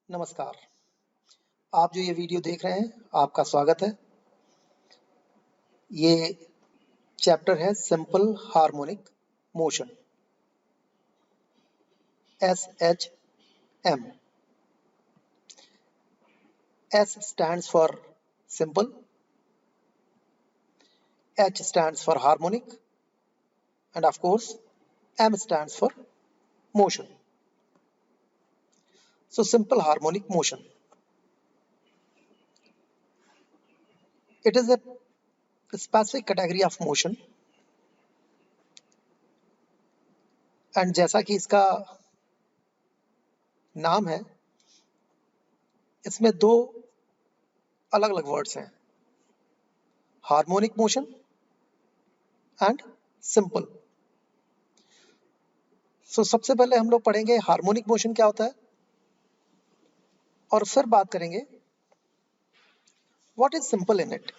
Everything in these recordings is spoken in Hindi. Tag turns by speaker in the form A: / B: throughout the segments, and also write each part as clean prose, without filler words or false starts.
A: नमस्कार। आप जो ये वीडियो देख रहे हैं, आपका स्वागत है। ये चैप्टर है simple harmonic motion, SHM। S stands for simple, H stands for harmonic, and of course, M stands for motion. So simple harmonic motion. It is a specific category of motion, and जैसा कि इसका नाम है, इसमें दो अलग अलग वर्ड्स हैं, हार्मोनिक मोशन एंड सिंपल। सो सबसे पहले हम लोग पढ़ेंगे हार्मोनिक मोशन क्या होता है, और फिर बात करेंगे what is simple in it.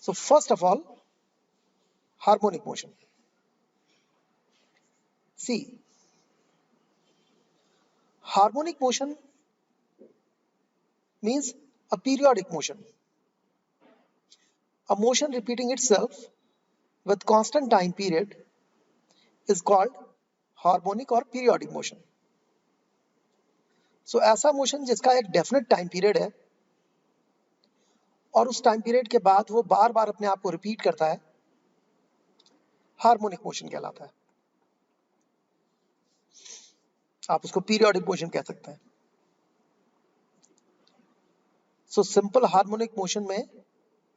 A: So first of all, harmonic motion. See, harmonic motion means a periodic motion, a motion repeating itself with constant time period is called harmonic or periodic motion. So ऐसा मोशन जिसका एक डेफिनेट टाइम पीरियड है और उस टाइम पीरियड के बाद वो बार बार अपने आप को रिपीट करता है, हार्मोनिक मोशन कहलाता है। आप उसको पीरियोडिक मोशन कह सकते हैं। सो सिंपल हार्मोनिक मोशन में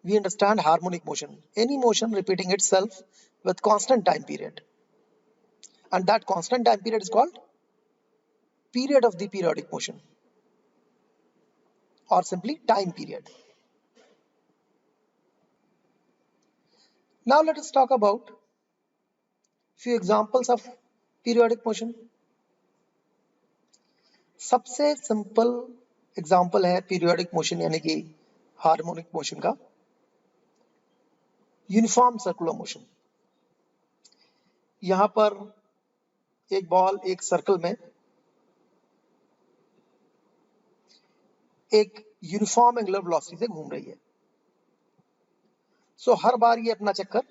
A: we understand harmonic motion, any motion repeating itself with constant time period, and that constant time period is called period of the periodic motion or simply time period. Now let us talk about few examples of periodic motion. सबसे सिंपल एग्जाम्पल है पीरियोडिक मोशन यानी कि हार्मोनिक मोशन का यूनिफॉर्म सर्कुलर मोशन। यहां पर एक बॉल एक सर्कल में एक यूनिफॉर्म एंगुलर वेलोसिटी से घूम रही है। सो हर बार ये अपना चक्कर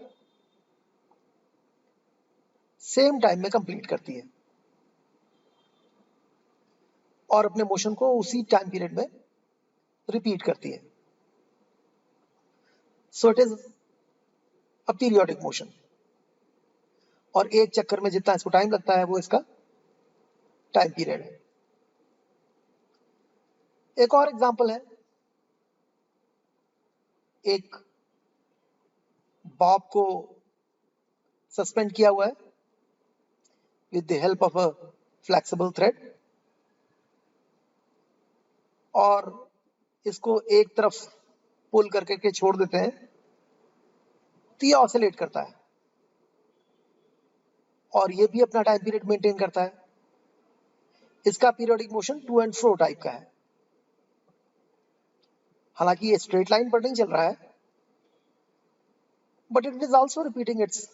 A: सेम टाइम में कंप्लीट करती है और अपने मोशन को उसी टाइम पीरियड में रिपीट करती है। So it is a periodic motion, और एक चक्कर में जितना इसको टाइम लगता है वो इसका टाइम पीरियड है। एक और एग्जांपल है, एक बॉब को सस्पेंड किया हुआ है with the help of a flexible thread, और इसको एक तरफ पुल करके छोड़ देते हैं तो ये ऑसिलेट करता है और ये भी अपना टाइम पीरियड मेंटेन करता है। इसका periodic motion to and fro type का है। हालांकि ये स्ट्रेट लाइन पर नहीं चल रहा है, but it is also repeating it's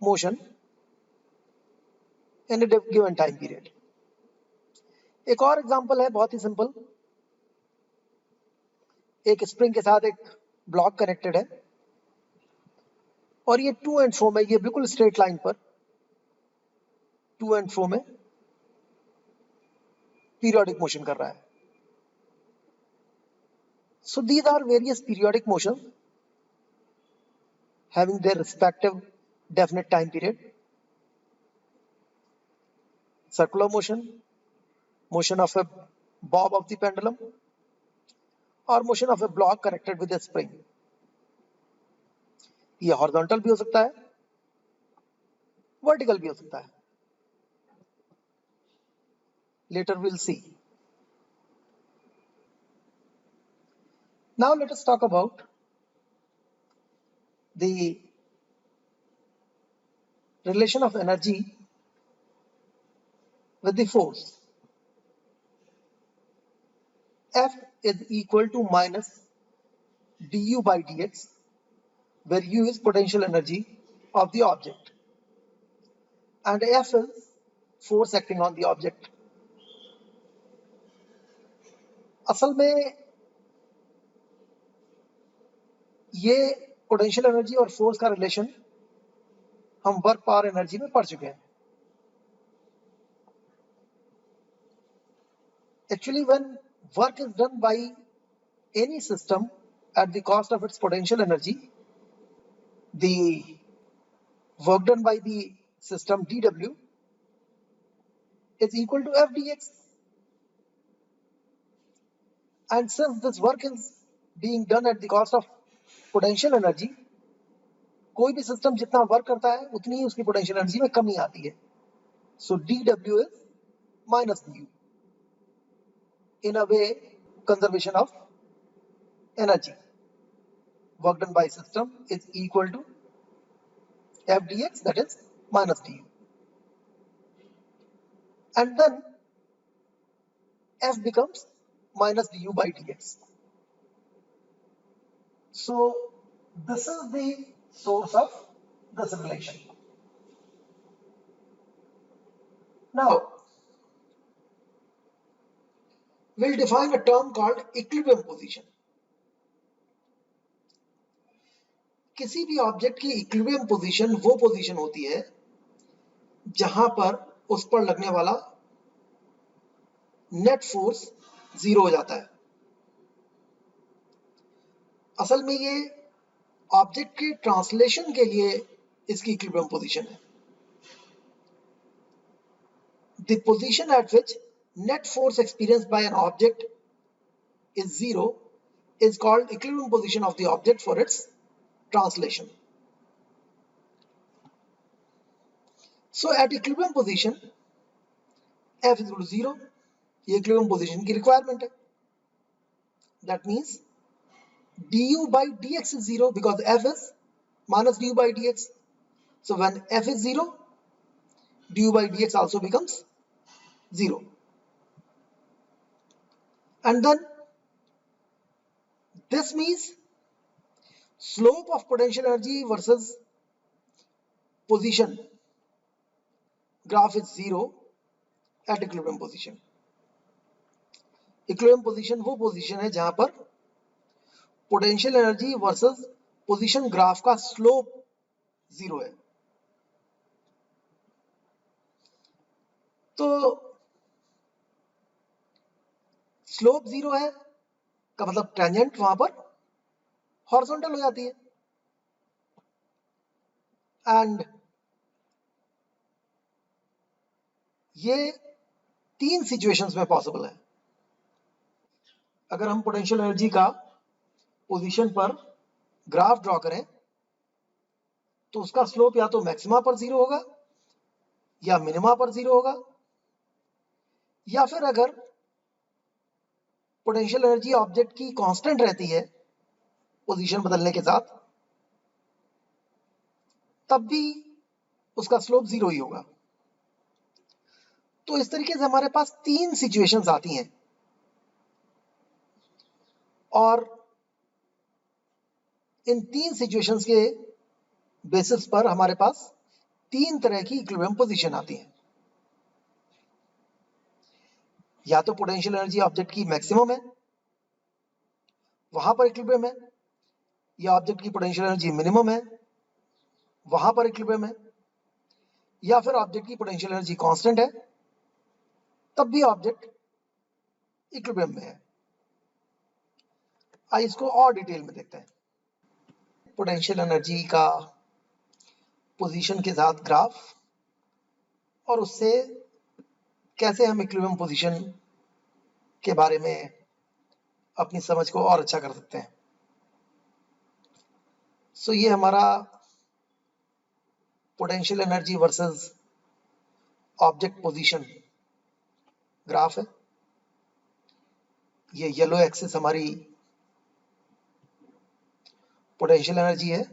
A: motion in a given time period. एक और एग्जांपल है बहुत ही सिंपल, एक स्प्रिंग के साथ एक ब्लॉक कनेक्टेड है और ये टू एंड फ्रो में, ये बिल्कुल स्ट्रेट लाइन पर टू एंड फ्रो में पीरियोडिक मोशन कर रहा है। So these are various periodic motions having their respective definite time period. Circular motion, motion of a bob of the pendulum, or motion of a block connected with a spring. ये हॉरिजॉन्टल भी हो सकता है, वर्टिकल भी हो सकता है। Later we'll see. Now let us talk about the relation of energy with the force. F is equal to minus du by dx, where u is potential energy of the object and F is force acting on the object. असल में ये पोटेंशियल एनर्जी और फोर्स का रिलेशन हम वर्क पावर एनर्जी में पढ़ चुके हैं. Actually, when work is done by any system at the cost of its potential energy, the work done by the system dW is equal to F dx. And since this work is being done at the cost of potential energy, कोई भी सिस्टम जितना वर्क करता है उतनी ही उसकी पोटेंशियल एनर्जी में कमी आती है. सो dW is minus du. In a way, conservation of energy. Work done by system is equal to F dx, that is minus du. And then F becomes minus du by dx. So this is the source of this relation. Now we'll define a term called equilibrium position. किसी भी ऑब्जेक्ट की इक्विलिब्रियम पोजीशन वो पोजीशन होती है जहां पर उस पर लगने वाला नेट फोर्स जीरो हो जाता है. असल में ये ऑब्जेक्ट के ट्रांसलेशन के लिए इसकी इक्विलिब्रियम पोजीशन है. The position eight which net force experienced bye an object is zero is called equilibrium position of the object for its translation. So at equilibrium position F is equal to 0. ये equilibrium position की requirement है. That means du by dx is 0 because F is minus du by dx. So when F is 0, du by dx also becomes 0. And then this means slope of potential energy versus position graph is 0 at equilibrium position. Equilibrium position वो position है जहां पर potential energy versus position graph का slope 0 है. तो slope 0 है का मतलब टेंजेंट वहां पर हॉरिजॉन्टल हो जाती है. एंड ये तीन सिचुएशंस में पॉसिबल है. अगर हम पोटेंशियल एनर्जी का पोजीशन पर ग्राफ ड्रॉ करें तो उसका स्लोप या तो मैक्सिमा पर 0 होगा या मिनिमा पर 0 होगा, या फिर अगर पोटेंशियल एनर्जी ऑब्जेक्ट की कांस्टेंट रहती है पोजीशन बदलने के साथ तब भी उसका स्लोप 0 ही होगा. तो इस तरीके से हमारे पास तीन सिचुएशंस आती हैं और इन तीन सिचुएशंस के बेसिस पर हमारे पास तीन तरह की इक्विलिब्रियम पोजीशन आती है. या तो पोटेंशियल एनर्जी ऑब्जेक्ट की मैक्सिमम है, वहां पर इक्विलिब्रियम है, या ऑब्जेक्ट की पोटेंशियल एनर्जी मिनिमम है, वहां पर इक्विलिब्रियम है, या फिर ऑब्जेक्ट की पोटेंशियल एनर्जी कांस्टेंट है तब भी ऑब्जेक्ट इक्विलिब्रियम में है. आइए इसको और डिटेल में देखते हैं. पोटेंशियल एनर्जी का पोजीशन के साथ ग्राफ और उससे कैसे हम इक्विलिब्रियम पोजीशन के बारे में अपनी समझ को और अच्छा कर सकते हैं. सो ये हमारा potential energy versus object position graph है. ये येलो एक्सिस हमारी पोटेंशियल एनर्जी है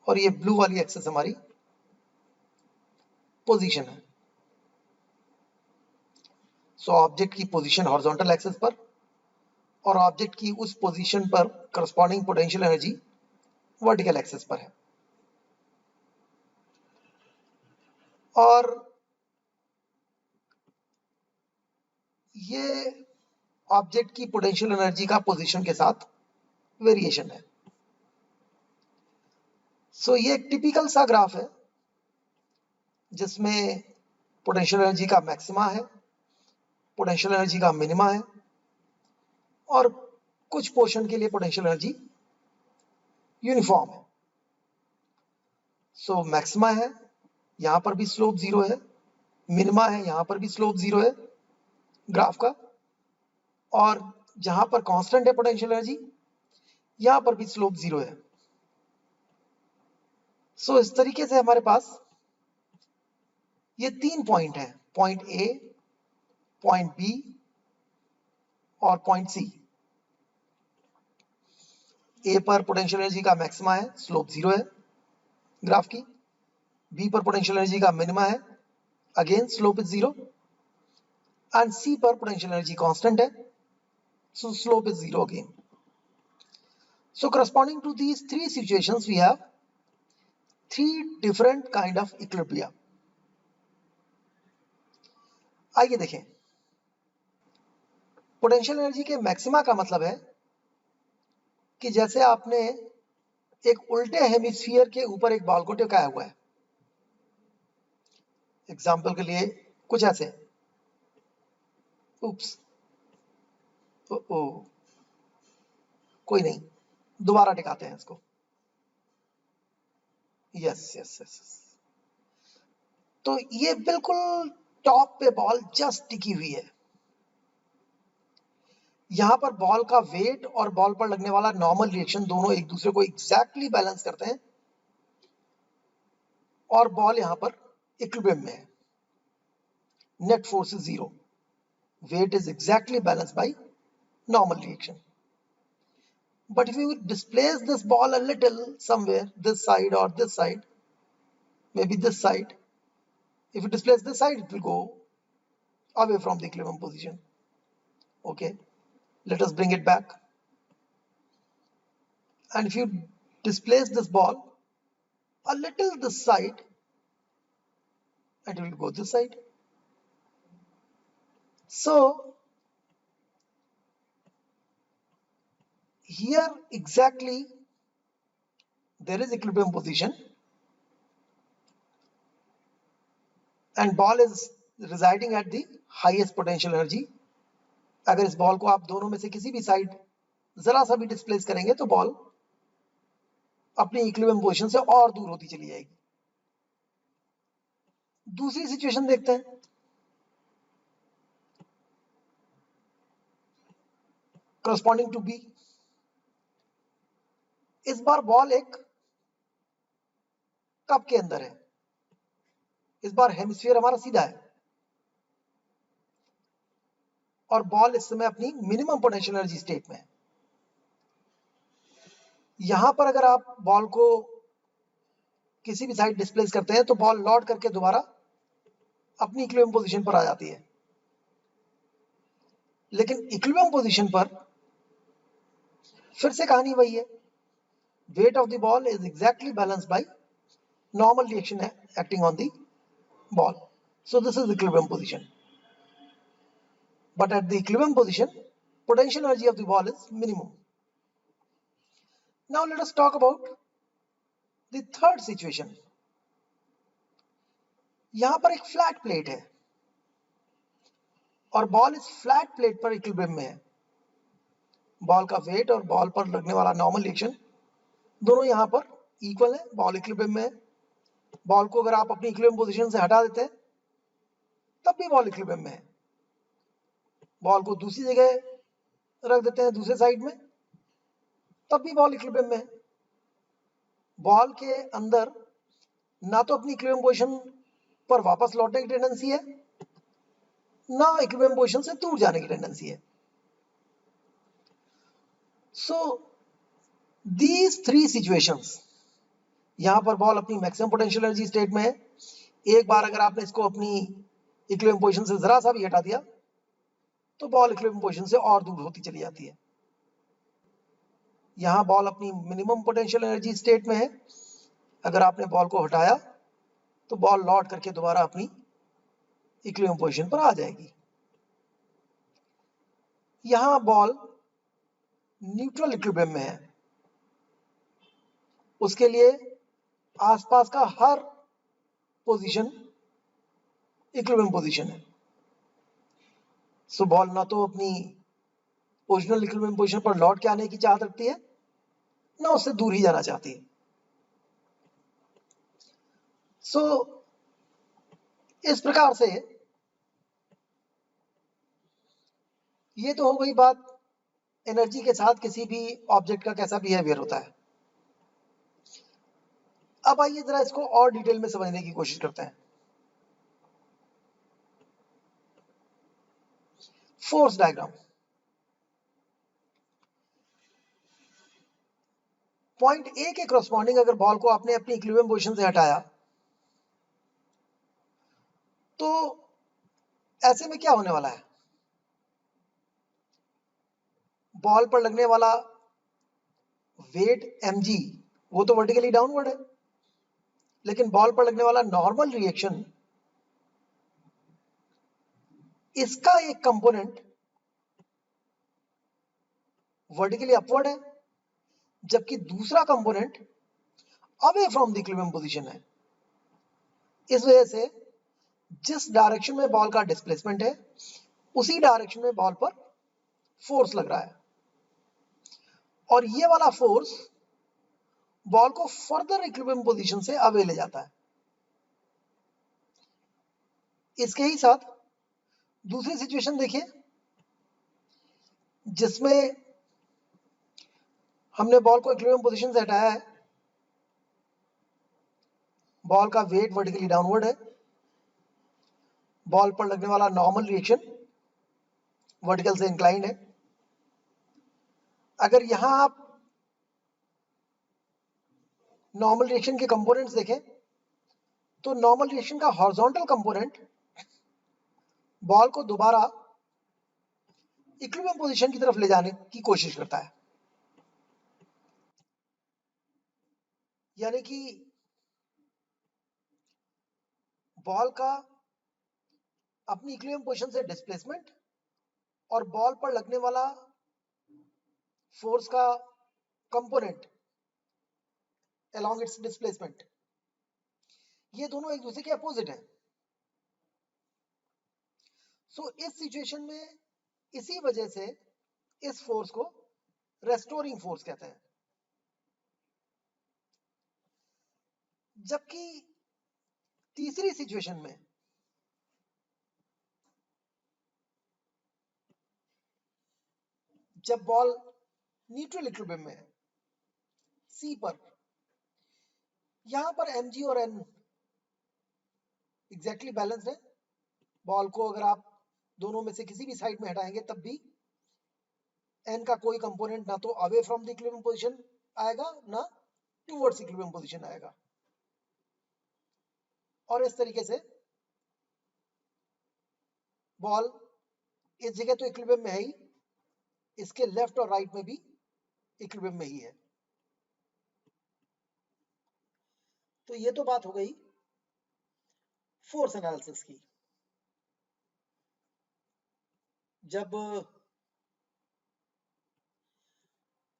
A: और ये ब्लू वाली एक्सिस हमारी पोजीशन है. सो ऑब्जेक्ट की पोजीशन हॉरिजॉन्टल एक्सिस पर और ऑब्जेक्ट की उस पोजीशन पर corresponding potential energy vertical axis पर है. और ये ऑब्जेक्ट की पोटेंशियल एनर्जी का पोजीशन के साथ वेरिएशन है। सो ये एक टिपिकल सा ग्राफ है जिसमें पोटेंशियल एनर्जी का मैक्सिमा है, पोटेंशियल एनर्जी का मिनिमा है, और कुछ पोर्शन के लिए पोटेंशियल एनर्जी यूनिफॉर्म है। सो मैक्सिमा है, यहां पर भी स्लोप 0 है, मिनिमा है, यहां पर भी स्लोप 0 है ग्राफ का, और जहां पर कांस्टेंट है पोटेंशियल एनर्जी, यहां पर भी स्लोप 0 है। सो इस तरीके से हमारे पास ये 3 पॉइंट हैं, पॉइंट ए, पॉइंट बी और पॉइंट सी। ए पर पोटेंशियल एनर्जी का मैक्सिमा है, स्लोप 0 है ग्राफ की। बी पर पोटेंशियल एनर्जी का मिनिमा है, अगेन स्लोप इज 0, एंड सी पर पोटेंशियल एनर्जी कांस्टेंट है, so slope is 0 again. So corresponding to these three situations, we have three different kind of equilibria. आइए देखें, पोटेंशियल एनर्जी के मैक्सिमा का मतलब है कि जैसे आपने एक उल्टे हेमिस्फीयर के ऊपर एक बॉल को टिकाया हुआ है, एग्जाम्पल के लिए कुछ ऐसे, उप्स, कोई नहीं, दोबारा टिकाते हैं इसको, यस यस यस। तो ये बिल्कुल टॉप पे बॉल जस्ट टिकी हुई है, यहां पर बॉल का वेट और बॉल पर लगने वाला नॉर्मल रिएक्शन दोनों एक दूसरे को एग्जैक्टली बैलेंस करते हैं, और बॉल यहां पर इक्विलिब्रियम में है, net force is 0, weight is exactly balanced by normal reaction. But if you displace this ball a little somewhere, this side or this side, maybe this side, if you displace this side, it will go away from the equilibrium position. Okay, let us bring it back. And if you displace this ball a little this side, it will go this side. So here exactly there is equilibrium position, and ball is residing at the highest potential energy. अगर इस बॉल को आप दोनों में से किसी भी साइड जरा सा भी डिस्प्लेस करेंगे तो बॉल अपनी इक्विलिब्रियम पोजीशन से और दूर होती चली जाएगी। दूसरी सिचुएशन देखते हैं, करस्पॉन्डिंग टू बी। इस बार बॉल एक कप के अंदर है, इस बार हेमिस्फीयर हमारा सीधा है, और बॉल इस समय अपनी मिनिमम पोटेंशियल एनर्जी स्टेट में है। यहां पर अगर आप बॉल को किसी भी साइड डिस्प्लेस करते हैं तो बॉल लौट करके दोबारा अपनी इक्विलिब्रियम पोजीशन पर आ जाती है, लेकिन इक्विलिब्रियम पोजीशन पर फिर से कहानी वही है, weight of the ball is exactly balanced by normal reaction acting on the ball. So this is equilibrium position. But at the equilibrium position, potential energy of the ball is minimum. Now let us talk about the third situation. यहां पर एक फ्लैट प्लेट है और बॉल इस फ्लैट प्लेट पर इक्विलिब्रियम में है, बॉल का वेट और बॉल पर लगने वाला नॉर्मल रिएक्शन दोनों यहां पर इक्वल है, बॉल इक्विलिब्रियम में है। बॉल को अगर आप अपनी इक्विलिब्रियम पोजीशन से हटा देते हैं तब भी बॉल इक्विलिब्रियम में है, बॉल को दूसरी जगह रख देते हैं दूसरे साइड में तब भी बॉल इक्विलिब्रियम में है। बॉल के अंदर ना तो अपनी इक्विलिब्रियम पोजीशन पर वापस लौटने की टेंडेंसी है, ना इक्विलिब्रियम पोजीशन से दूर जाने की टेंडेंसी है। सो दीज थ्री सिचुएशंस, यहां पर बॉल अपनी मैक्सिमम पोटेंशियल एनर्जी स्टेट में है, एक बार अगर आपने इसको अपनी इक्विलिब्रियम पोजीशन से जरा सा भी हटा दिया तो बॉल इक्विलिब्रियम पोजीशन से और दूर होती चली जाती है। यहां बॉल अपनी मिनिमम पोटेंशियल एनर्जी स्टेट में है, अगर आपने बॉल को हटाया तो बॉल लौट करके दोबारा अपनी इक्विलिब्रियम पोजीशन पर आ जाएगी। यहां बॉल न्यूट्रल इक्विलिब्रियम में है, उसके लिए आसपास का हर पोजीशन इक्विलिब्रियम पोजीशन है। सो बॉल ना तो अपनी ओरिजिनल इक्विलिब्रियम पोजीशन पर लौट के आने की चाहत रखती है, ना उससे दूर ही जाना चाहती है। सो इस प्रकार से ये तो हो गई बात एनर्जी के साथ किसी भी ऑब्जेक्ट का कैसा बिहेवियर होता है। अब आइए जरा इसको और डिटेल में समझने की कोशिश करते हैं। फोर्स डायग्राम, पॉइंट ए के करस्पॉन्डिंग अगर बॉल को आपने अपनी इक्विलिब्रियम पोजीशन से हटाया तो ऐसे में क्या होने वाला है, बॉल पर लगने वाला वेट mg वो तो वर्टिकली डाउनवर्ड है, लेकिन बॉल पर लगने वाला नॉर्मल रिएक्शन, इसका एक कंपोनेंट वर्टिकली अपवर्ड है, जबकि दूसरा component away from the equilibrium position है। इस वजह से जिस डायरेक्शन में बॉल का डिस्प्लेसमेंट है उसी डायरेक्शन में बॉल पर फोर्स लग रहा है, और ये वाला फोर्स बॉल को फर्दर इक्विलिब्रियम पोजीशन से अवे ले जाता है। इसके ही साथ दूसरी सिचुएशन देखिए, जिसमें हमने बॉल को इक्विलिब्रियम पोजीशन से हटाया है, बॉल का वेट वर्टिकली डाउनवर्ड है, बॉल पर लगने वाला नॉर्मल रिएक्शन वर्टिकल से इंक्लाइंड है। अगर यहां आप नॉर्मल रिएक्शन के कंपोनेंट्स देखें तो नॉर्मल रिएक्शन का हॉरिजॉन्टल कंपोनेंट बॉल को दोबारा इक्विलिब्रियम पोजीशन की तरफ ले जाने की कोशिश करता है, यानी कि बॉल का अपनी इक्विलिब्रियम पोजीशन से डिस्प्लेसमेंट और बॉल पर लगने वाला फोर्स का कंपोनेंट along its displacement, ये दोनों एक दूसरे के अपोजिट हैं। सो इस सिचुएशन में इसी वजह से इस फोर्स को रेस्टोरिंग फोर्स कहते हैं। जबकि तीसरी सिचुएशन में जब बॉल न्यूट्रल इक्विलिब्रियम में है सी पर, यहां पर mg और n एग्जैक्टली बैलेंस्ड है। बॉल को अगर आप दोनों में से किसी भी साइड में हटाएंगे तब भी n का कोई कंपोनेंट ना तो away from the equilibrium position आएगा ना टुवर्ड्स इक्विलिब्रियम पोजीशन आएगा, और इस तरीके से बॉल इस जगह तो इक्विलिब्रियम में है ही, इसके लेफ्ट और राइट में भी इक्विलिब्रियम में ही है। तो ये तो बात हो गई फोर्स एनालिसिस की। जब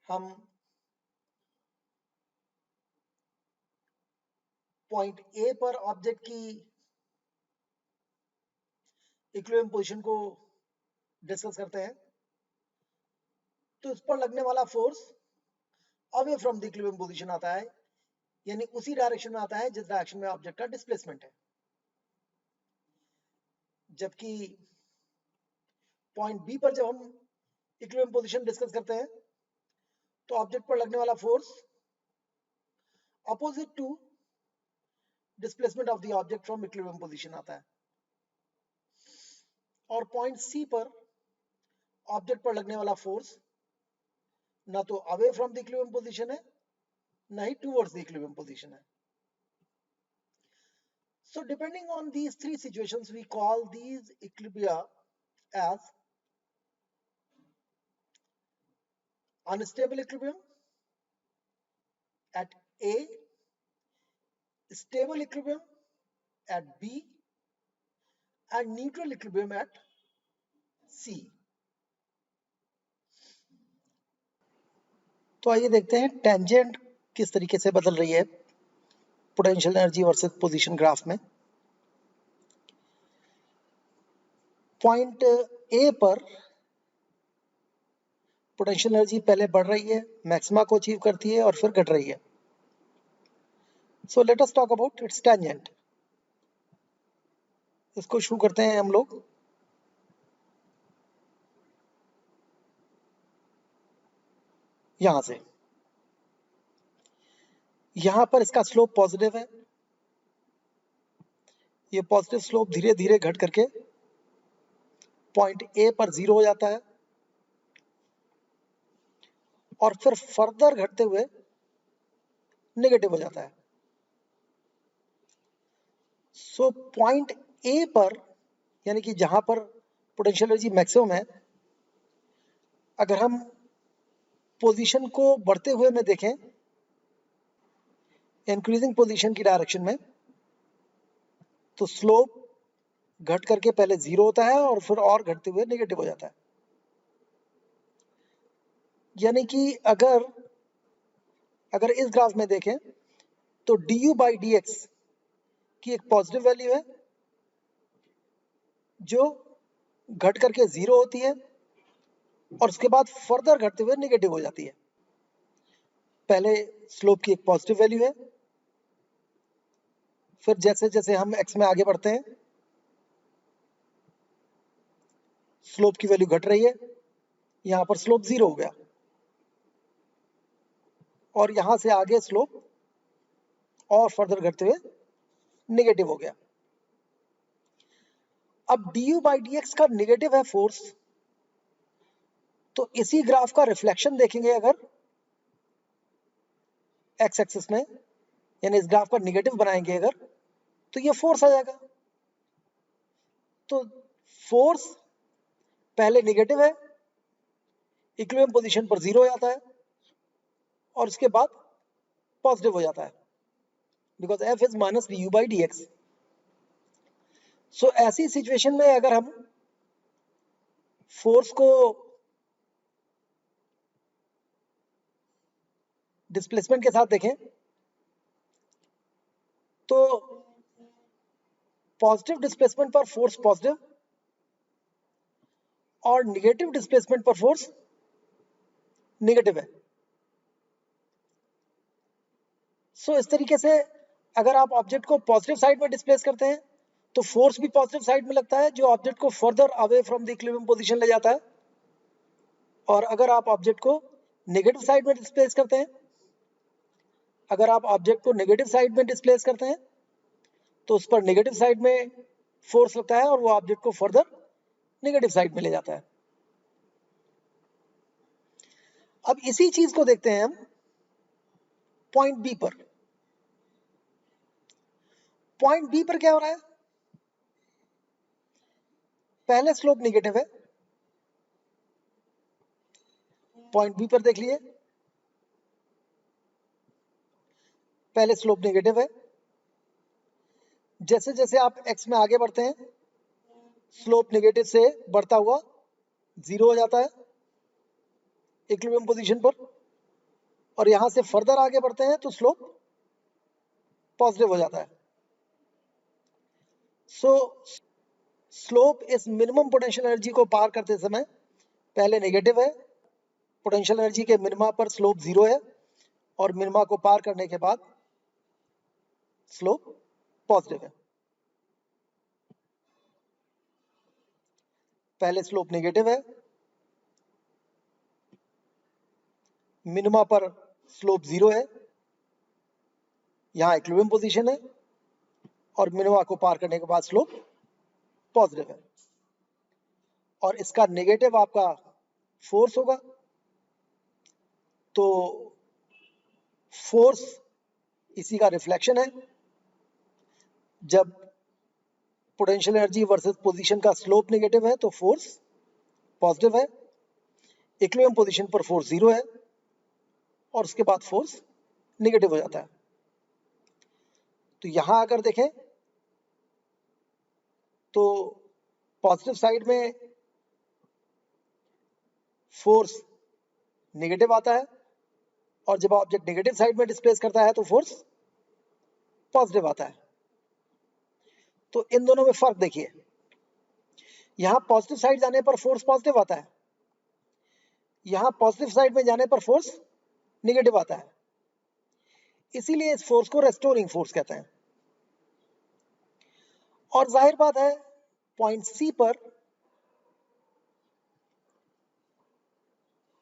A: हम पॉइंट ए पर ऑब्जेक्ट की इक्विलिब्रियम पोजीशन को डिस्कस करते हैं तो इस पर लगने वाला force away from the equilibrium position आता है, यानी उसी डायरेक्शन में आता है जिस डायरेक्शन में ऑब्जेक्ट का डिस्प्लेसमेंट है। जबकि पॉइंट बी पर जब हम इक्विलिब्रियम पोजीशन डिस्कस करते हैं तो ऑब्जेक्ट पर लगने वाला force opposite to displacement of the object from equilibrium position आता है, और पॉइंट सी पर ऑब्जेक्ट पर लगने वाला फोर्स ना तो away from the equilibrium position है ना ही टुवर्ड्स द इक्विलिब्रियम पोजीशन है। So depending on these three situations, we call these equilibria as unstable equilibrium at A, stable equilibrium at B, and neutral equilibrium at C. तो आइए देखते हैं टेंजेंट किस तरीके से बदल रही है potential energy versus position graph में। पॉइंट ए पर पोटेंशियल एनर्जी पहले बढ़ रही है, मैक्सिमा को अचीव करती है और फिर घट रही है। So let us talk about it's tangent. इसको शुरू करते हैं हम लोग यहां से। यहां पर इसका स्लोप पॉजिटिव है। ये पॉजिटिव स्लोप धीरे धीरे घट करके पॉइंट ए पर 0 हो जाता है और फिर फर्दर घटते हुए नेगेटिव हो जाता है। सो पॉइंट ए पर, यानी कि जहां पर पोटेंशियल एनर्जी मैक्सिमम है, अगर हम पोजीशन को बढ़ते हुए में देखें इंक्रीजिंग पोजीशन की डायरेक्शन में, तो स्लोप घट करके पहले 0 होता है और फिर और घटते हुए नेगेटिव हो जाता है। यानी कि अगर इस ग्राफ में देखें तो du by dx की एक पॉजिटिव वैल्यू है जो घट करके 0 होती है और उसके बाद फर्दर घटते हुए नेगेटिव हो जाती है। पहले स्लोप की एक पॉजिटिव वैल्यू है, फिर जैसे जैसे हम x में आगे बढ़ते हैं स्लोप की वैल्यू घट रही है। यहां पर स्लोप 0 हो गया और यहां से आगे स्लोप और फर्दर घटते हुए नेगेटिव हो गया। अब du by dx का नेगेटिव है फोर्स, तो इसी ग्राफ का रिफ्लेक्शन देखेंगे अगर एक्स एक्सिस में, यानी इस ग्राफ का नेगेटिव बनाएंगे अगर, तो ये फोर्स आ जाएगा। तो फोर्स पहले नेगेटिव है, इक्विलिब्रियम पोजीशन पर 0 हो जाता है और उसके बाद पॉजिटिव हो जाता है, because F is minus D U by D X. So ऐसी सिचुएशन में अगर हम फोर्स को डिस्प्लेसमेंट के साथ देखें तो पॉजिटिव डिस्प्लेसमेंट पर फोर्स पॉजिटिव और निगेटिव डिस्प्लेसमेंट पर फोर्स नेगेटिव है। सो इस तरीके से अगर आप ऑब्जेक्ट को पॉजिटिव साइड में डिस्प्लेस करते हैं तो फोर्स भी पॉजिटिव साइड में लगता है जो ऑब्जेक्ट को further away from the equilibrium position ले जाता है। और अगर आप ऑब्जेक्ट को नेगेटिव साइड में डिस्प्लेस करते हैं, अगर आप ऑब्जेक्ट को नेगेटिव साइड में डिस्प्लेस करते हैं तो उस पर नेगेटिव साइड में फोर्स लगता है और वो ऑब्जेक्ट को फर्दर नेगेटिव साइड में ले जाता है। अब इसी चीज को देखते हैं हम पॉइंट बी पर। पॉइंट बी पर क्या हो रहा है? पहले स्लोप नेगेटिव है, पॉइंट बी पर देख लिए पहले स्लोप नेगेटिव है। जैसे जैसे आप एक्स में आगे बढ़ते हैं स्लोप नेगेटिव से बढ़ता हुआ 0 हो जाता है इक्विलिब्रियम पोजीशन पर, और यहां से फर्दर आगे बढ़ते हैं तो स्लोप पॉजिटिव हो जाता है। सो स्लोप इस मिनिमम पोटेंशियल एनर्जी को पार करते समय पहले नेगेटिव है, पोटेंशियल एनर्जी के मिनिमा पर स्लोप 0 है और मिनिमा को पार करने के बाद स्लोप पॉजिटिव है। पहले स्लोप नेगेटिव है, मिनिमा पर स्लोप 0 है, यहां इक्विलिब्रियम पोजीशन है और मिनिमा को पार करने के बाद स्लोप पॉजिटिव है। और इसका नेगेटिव आपका फोर्स होगा, तो फोर्स इसी का रिफ्लेक्शन है। जब पोटेंशियल एनर्जी वर्सेस पोजीशन का स्लोप नेगेटिव है तो फोर्स पॉजिटिव है, इक्विलिब्रियम पोजीशन पर फोर्स 0 है और उसके बाद फोर्स नेगेटिव हो जाता है। तो यहां अगर देखें तो पॉजिटिव साइड में फोर्स नेगेटिव आता है और जब ऑब्जेक्ट नेगेटिव साइड में डिस्प्लेस करता है तो फोर्स पॉजिटिव आता है। तो इन दोनों में फर्क देखिए, यहां पॉजिटिव साइड जाने पर फोर्स पॉजिटिव आता है, यहां पॉजिटिव साइड में जाने पर फोर्स नेगेटिव आता है। इसीलिए इस फोर्स को रेस्टोरिंग फोर्स कहते हैं। और जाहिर बात है पॉइंट सी पर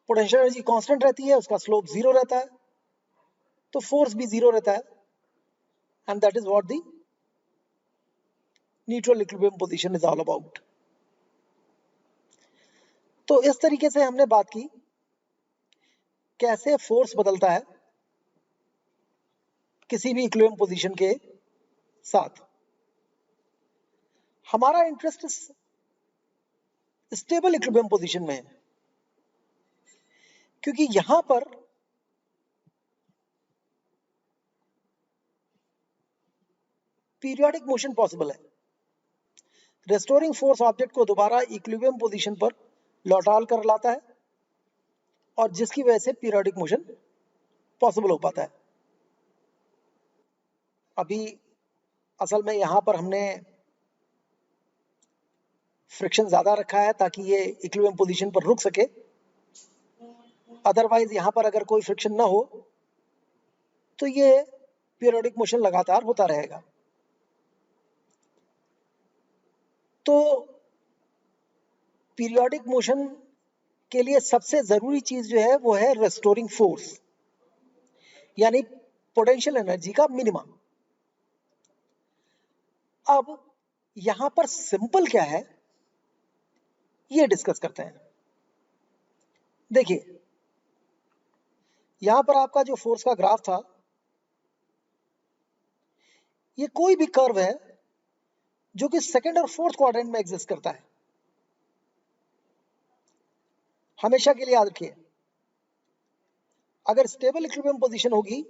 A: पोटेंशियल एनर्जी कांस्टेंट रहती है, उसका स्लोप जीरो रहता है, तो फोर्स भी जीरो रहता है, and that is what the neutral equilibrium position is all about. तो इस तरीके से हमने बात की कैसे फोर्स बदलता है किसी भी इक्विलिब्रियम पोजीशन के साथ। हमारा इंटरेस्ट स्टेबल इक्विलिब्रियम पोजीशन में है, क्योंकि यहां पर पीरियोडिक मोशन पॉसिबल है। रेस्टोरिंग फोर्स ऑब्जेक्ट को दोबारा इक्विलिब्रियम पोजीशन पर लौटाल कर लाता है और जिसकी वजह से पीरियोडिक मोशन पॉसिबल हो पाता है। अभी असल में यहां पर हमने फ्रिक्शन ज्यादा रखा है ताकि ये इक्विलिब्रियम पोजीशन पर रुक सके, अदरवाइज यहां पर अगर कोई फ्रिक्शन ना हो तो ये पीरियोडिक मोशन लगातार होता रहेगा। तो पीरियोडिक मोशन के लिए सबसे जरूरी चीज जो है वो है रेस्टोरिंग फोर्स, यानी पोटेंशियल एनर्जी का मिनिमम। अब यहां पर सिंपल क्या है ये डिस्कस करते हैं। देखिए यहां पर आपका जो फोर्स का ग्राफ था, ये कोई भी कर्व है जो कि सेकंड और फोर्थ क्वाड्रेंट में एग्जिस्ट करता है। हमेशा के लिए याद रखिए, अगर स्टेबल इक्विलिब्रियम पोजीशन होगी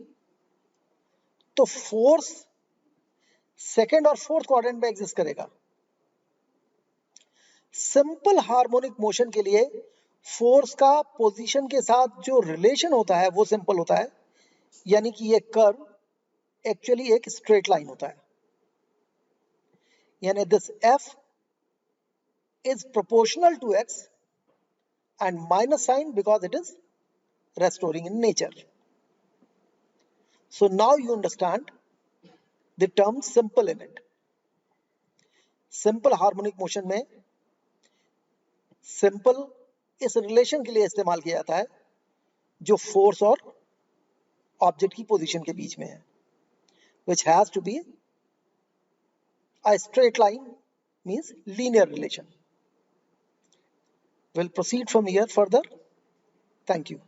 A: तो फोर्स सेकंड और फोर्थ क्वाड्रेंट में एग्जिस्ट करेगा। सिंपल हार्मोनिक मोशन के लिए फोर्स का पोजीशन के साथ जो रिलेशन होता है वो सिंपल होता है, यानी कि ये कर्व एक्चुअली एक स्ट्रेट लाइन होता है, यानी this F is proportional to x and minus sign because it is restoring in nature. So now you understand the term simple in it. Simple harmonic motion में simple इस रिलेशन के लिए इस्तेमाल किया जाता है जो फोर्स और ऑब्जेक्ट की पोजीशन के बीच में है, which has to be a straight line, means linear relation. We'll proceed from here further. Thank you.